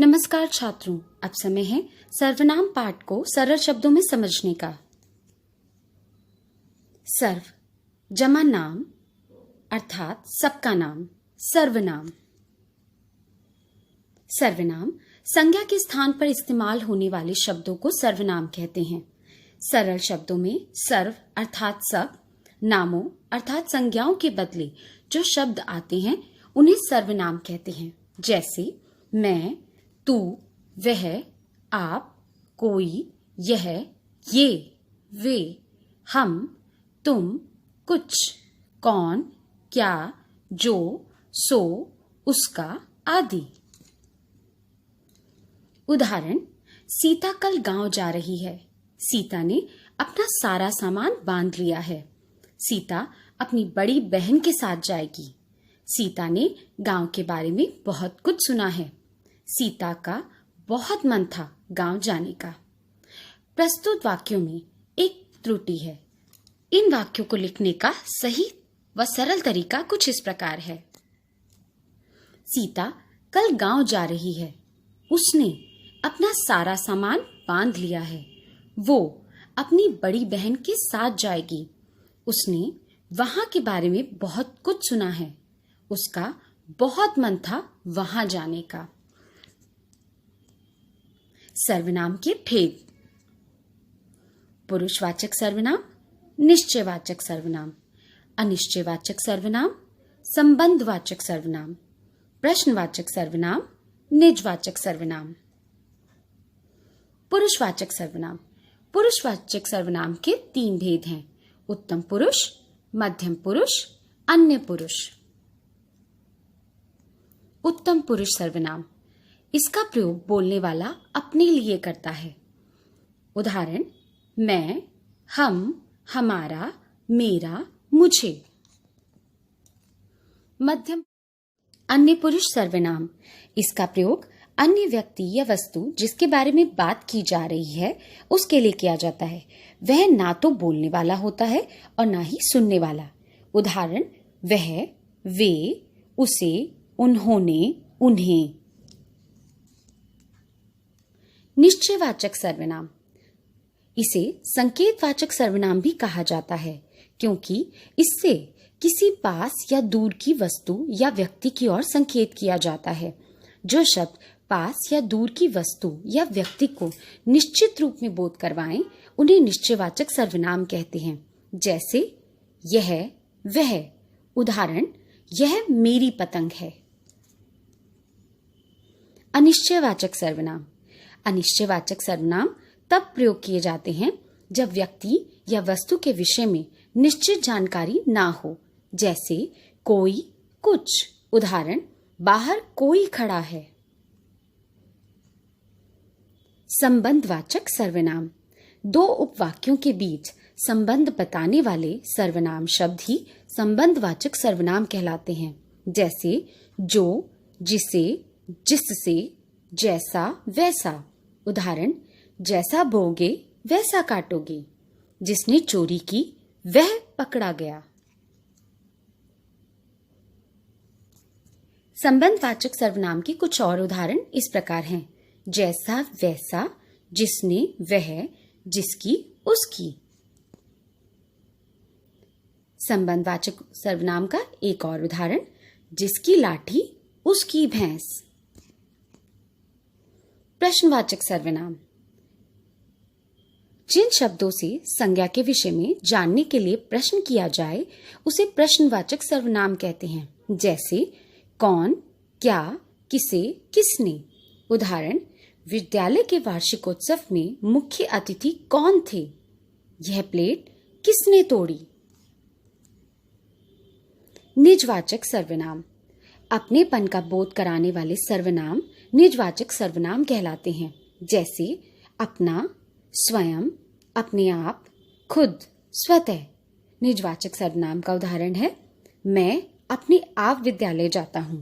नमस्कार छात्रों, अब समय है सर्वनाम पाठ को सरल शब्दों में समझने का। सर्व जमा नाम अर्थात सबका नाम, सर्वनाम। सर्वनाम संज्ञा के स्थान पर इस्तेमाल होने वाले शब्दों को सर्वनाम कहते हैं। सरल शब्दों में सर्व अर्थात सब, नामों अर्थात संज्ञाओं के बदले जो शब्द आते हैं उन्हें सर्वनाम कहते हैं। जैसे मैं, तू, वह, आप, कोई, यह, ये, वे, हम, तुम, कुछ, कौन, क्या, जो, सो, उसका आदि। उदाहरण, सीता कल गांव जा रही है। सीता ने अपना सारा सामान बांध लिया है। सीता अपनी बड़ी बहन के साथ जाएगी। सीता ने गांव के बारे में बहुत कुछ सुना है। सीता का बहुत मन था गांव जाने का। प्रस्तुत वाक्यों में एक त्रुटि है। इन वाक्यों को लिखने का सही व सरल तरीका कुछ इस प्रकार है। सीता कल गांव जा रही है। उसने अपना सारा सामान बांध लिया है। वो अपनी बड़ी बहन के साथ जाएगी। उसने वहां के बारे में बहुत कुछ सुना है। उसका बहुत मन था वहां जाने का। सर्वनाम के भेद। पुरुषवाचक सर्वनाम, निश्चयवाचक सर्वनाम, अनिश्चयवाचक सर्वनाम, संबंधवाचक सर्वनाम, प्रश्नवाचक सर्वनाम, निजवाचक सर्वनाम। पुरुषवाचक सर्वनाम। पुरुषवाचक सर्वनाम के 3 भेद हैं: उत्तम पुरुष, मध्यम पुरुष, अन्य पुरुष। उत्तम पुरुष सर्वनाम, इसका प्रयोग बोलने वाला अपने लिए करता है। उदाहरण, मैं, हम, हमारा, मेरा, मुझे। मध्यम अन्य पुरुष सर्वनाम, इसका प्रयोग अन्य व्यक्ति या वस्तु जिसके बारे में बात की जा रही है उसके लिए किया जाता है। वह ना तो बोलने वाला होता है और ना ही सुनने वाला। उदाहरण, वह, वे, उसे, उन्होंने, उन्हें। निश्चयवाचक सर्वनाम, इसे संकेतवाचक सर्वनाम भी कहा जाता है क्योंकि इससे किसी पास या दूर की वस्तु या व्यक्ति की ओर संकेत किया जाता है। जो शब्द पास या दूर की वस्तु या व्यक्ति को निश्चित रूप में बोध करवाएं उन्हें निश्चयवाचक सर्वनाम कहते हैं। जैसे यह, वह। उदाहरण, यह मेरी पतंग है। अनिश्चयवाचक सर्वनाम। अनिश्चयवाचक सर्वनाम तब प्रयोग किए जाते हैं जब व्यक्ति या वस्तु के विषय में निश्चित जानकारी ना हो। जैसे कोई, कुछ। उदाहरण, बाहर कोई खड़ा है। संबंधवाचक सर्वनाम। 2 उपवाक्यों के बीच संबंध बताने वाले सर्वनाम शब्द ही संबंधवाचक सर्वनाम कहलाते हैं। जैसे जो, जिसे, जिससे, जैसा, वैसा। उदाहरण, जैसा बोओगे वैसा काटोगे। जिसने चोरी की वह पकड़ा गया। संबंधवाचक सर्वनाम के कुछ और उदाहरण इस प्रकार हैं: जैसा, वैसा, जिसने, वह, जिसकी, उसकी। संबंधवाचक सर्वनाम का एक और उदाहरण, जिसकी लाठी उसकी भैंस। प्रश्नवाचक सर्वनाम, जिन शब्दों से संज्ञा के विषय में जानने के लिए प्रश्न किया जाए उसे प्रश्नवाचक सर्वनाम कहते हैं। जैसे कौन, क्या, किसे, किसने। उदाहरण, विद्यालय के वार्षिकोत्सव में मुख्य अतिथि कौन थे? यह प्लेट किसने तोड़ी? निजवाचक सर्वनाम, अपनेपन का बोध कराने वाले सर्वनाम निजवाचक सर्वनाम कहलाते हैं। जैसे अपना, स्वयं, अपने आप, खुद, स्वतः। निजवाचक सर्वनाम का उदाहरण है, मैं अपने आप विद्यालय जाता हूं।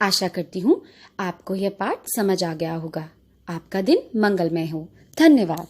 आशा करती हूं आपको यह पाठ समझ आ गया होगा। आपका दिन मंगलमय हो। धन्यवाद।